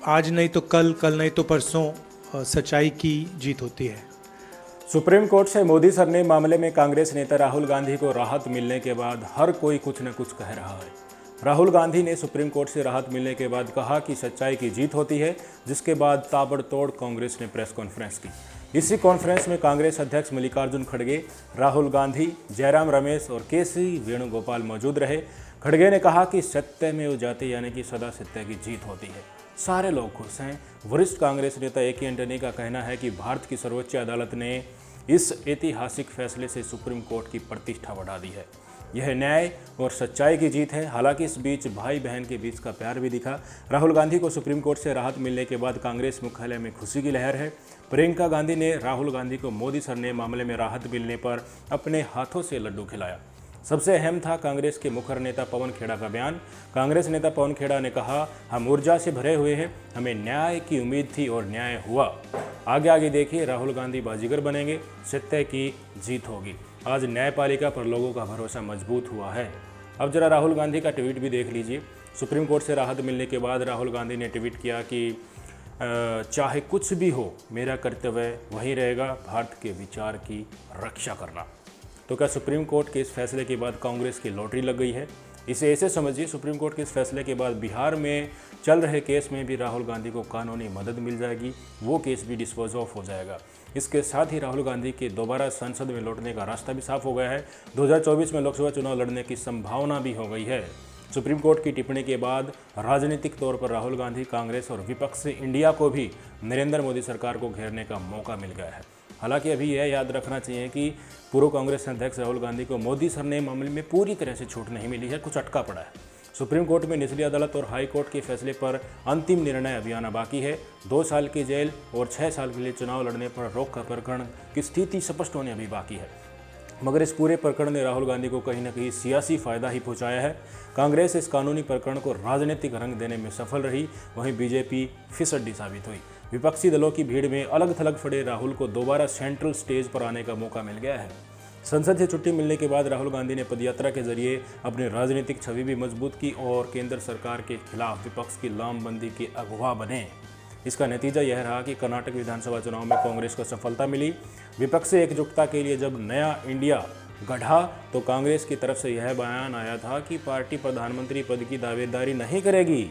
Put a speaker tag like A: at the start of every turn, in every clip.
A: आज नहीं तो कल, कल नहीं तो परसों सच्चाई की जीत होती है।
B: सुप्रीम कोर्ट से मोदी सर ने मामले में कांग्रेस नेता राहुल गांधी को राहत मिलने के बाद हर कोई कुछ न कुछ कह रहा है। राहुल गांधी ने सुप्रीम कोर्ट से राहत मिलने के बाद कहा कि सच्चाई की जीत होती है, जिसके बाद ताबड़तोड़ कांग्रेस ने प्रेस कॉन्फ्रेंस की। इसी कॉन्फ्रेंस में कांग्रेस अध्यक्ष मल्लिकार्जुन खड़गे, राहुल गांधी, जयराम रमेश और के.सी. वेणुगोपाल मौजूद रहे। खड़गे ने कहा कि सत्यमेव जयते यानी कि सदा सत्य की जीत होती है। सारे लोग खुश हैं। वरिष्ठ कांग्रेस नेता ए.के. एंटनी का कहना है कि भारत की सर्वोच्च अदालत ने इस ऐतिहासिक फैसले से सुप्रीम कोर्ट की प्रतिष्ठा बढ़ा दी है। यह न्याय और सच्चाई की जीत है। हालांकि इस बीच भाई बहन के बीच का प्यार भी दिखा। राहुल गांधी को सुप्रीम कोर्ट से राहत मिलने के बाद कांग्रेस मुख्यालय में खुशी की लहर है। प्रियंका गांधी ने राहुल गांधी को मोदी सर ने मामले में राहत मिलने पर अपने हाथों से लड्डू खिलाया। सबसे अहम था कांग्रेस के मुखर नेता पवन खेड़ा का बयान। कांग्रेस नेता पवन खेड़ा ने कहा, हम ऊर्जा से भरे हुए हैं, हमें न्याय की उम्मीद थी और न्याय हुआ। आगे आगे देखिए, राहुल गांधी बाजीगर बनेंगे, सत्य की जीत होगी। आज न्यायपालिका पर लोगों का भरोसा मजबूत हुआ है। अब जरा राहुल गांधी का ट्वीट भी देख लीजिए। सुप्रीम कोर्ट से राहत मिलने के बाद राहुल गांधी ने ट्वीट किया कि चाहे कुछ भी हो, मेरा कर्तव्य वही रहेगा, भारत के विचार की रक्षा करना। तो क्या सुप्रीम कोर्ट के इस फैसले के बाद कांग्रेस की लॉटरी लग गई है? इसे ऐसे समझिए, सुप्रीम कोर्ट के इस फैसले के बाद बिहार में चल रहे केस में भी राहुल गांधी को कानूनी मदद मिल जाएगी। वो केस भी डिस्पोज ऑफ हो जाएगा। इसके साथ ही राहुल गांधी के दोबारा संसद में लौटने का रास्ता भी साफ हो गया है। 2024 में लोकसभा चुनाव लड़ने की संभावना भी हो गई है। सुप्रीम कोर्ट की टिप्पणी के बाद राजनीतिक तौर पर राहुल गांधी, कांग्रेस और विपक्ष से इंडिया को भी नरेंद्र मोदी सरकार को घेरने का मौका मिल गया है। हालांकि अभी यह याद रखना चाहिए कि पूर्व कांग्रेस अध्यक्ष राहुल गांधी को मोदी सर ने मामले में पूरी तरह से छूट नहीं मिली है, कुछ अटका पड़ा है। सुप्रीम कोर्ट में निचली अदालत और हाई कोर्ट के फैसले पर अंतिम निर्णय अभी आना बाकी है। 2 साल की जेल और 6 साल के लिए चुनाव लड़ने पर रोक का प्रकरण की स्थिति स्पष्ट होने अभी बाकी है। मगर इस पूरे प्रकरण ने राहुल गांधी को कहीं न कहीं सियासी फायदा ही पहुंचाया है। कांग्रेस इस कानूनी प्रकरण को राजनीतिक रंग देने में सफल रही, वहीं बीजेपी फिसड्डी साबित हुई। विपक्षी दलों की भीड़ में अलग थलग पड़े राहुल को दोबारा सेंट्रल स्टेज पर आने का मौका मिल गया है। संसद से छुट्टी मिलने के बाद राहुल गांधी ने पदयात्रा के जरिए अपनी राजनीतिक छवि भी मजबूत की और केंद्र सरकार के खिलाफ विपक्ष की लामबंदी के अगवा बने। इसका नतीजा यह रहा कि कर्नाटक विधानसभा चुनाव में कांग्रेस को सफलता मिली। विपक्ष से एकजुटता के लिए जब नया इंडिया गढ़ा तो कांग्रेस की तरफ से यह बयान आया था कि पार्टी प्रधानमंत्री पद की दावेदारी नहीं करेगी।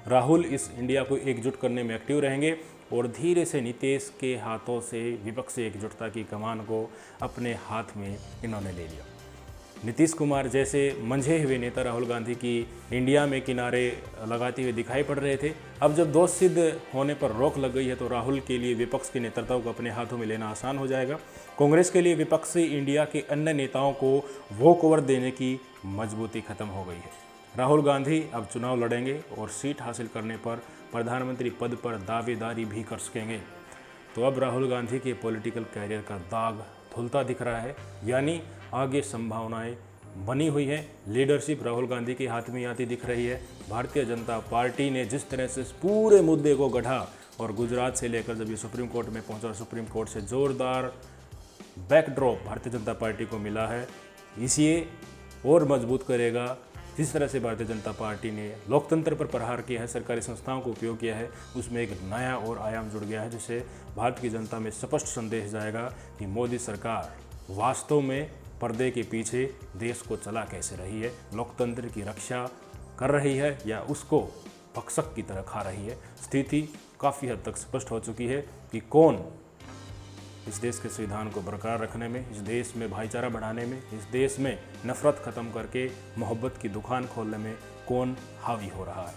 B: राहुल इस इंडिया को एकजुट करने में एक्टिव रहेंगे और धीरे से नीतीश के हाथों से विपक्ष से एकजुटता की कमान को अपने हाथ में इन्होंने ले लिया। नीतीश कुमार जैसे मंझे हुए नेता राहुल गांधी की इंडिया में किनारे लगाते हुए दिखाई पड़ रहे थे। अब जब दोष सिद्ध होने पर रोक लग गई है तो राहुल के लिए विपक्ष के नेतृत्व को अपने हाथों में लेना आसान हो जाएगा। कांग्रेस के लिए विपक्षी इंडिया के अन्य नेताओं को वॉक ओवर देने की मजबूती खत्म हो गई है। राहुल गांधी अब चुनाव लड़ेंगे और सीट हासिल करने पर प्रधानमंत्री पद पर दावेदारी भी कर सकेंगे। तो अब राहुल गांधी के पॉलिटिकल कैरियर का दाग धुलता दिख रहा है, यानी आगे संभावनाएं बनी हुई है। लीडरशिप राहुल गांधी के हाथ में आती दिख रही है। भारतीय जनता पार्टी ने जिस तरह से इस पूरे मुद्दे को गढ़ा और गुजरात से लेकर जब ये सुप्रीम कोर्ट में पहुंचा, सुप्रीम कोर्ट से जोरदार बैकड्रॉप भारतीय जनता पार्टी को मिला है। इसे और मजबूत करेगा। जिस तरह से भारतीय जनता पार्टी ने लोकतंत्र पर प्रहार किया है, सरकारी संस्थाओं को उपयोग किया है, उसमें एक नया और आयाम जुड़ गया है, जिससे भारत की जनता में स्पष्ट संदेश जाएगा कि मोदी सरकार वास्तव में पर्दे के पीछे देश को चला कैसे रही है, लोकतंत्र की रक्षा कर रही है या उसको भक्षक की तरह खा रही है। स्थिति काफ़ी हद तक स्पष्ट हो चुकी है कि कौन इस देश के संविधान को बरकरार रखने में, इस देश में भाईचारा बढ़ाने में, इस देश में नफरत खत्म करके मोहब्बत की दुकान खोलने में कौन हावी हो रहा है।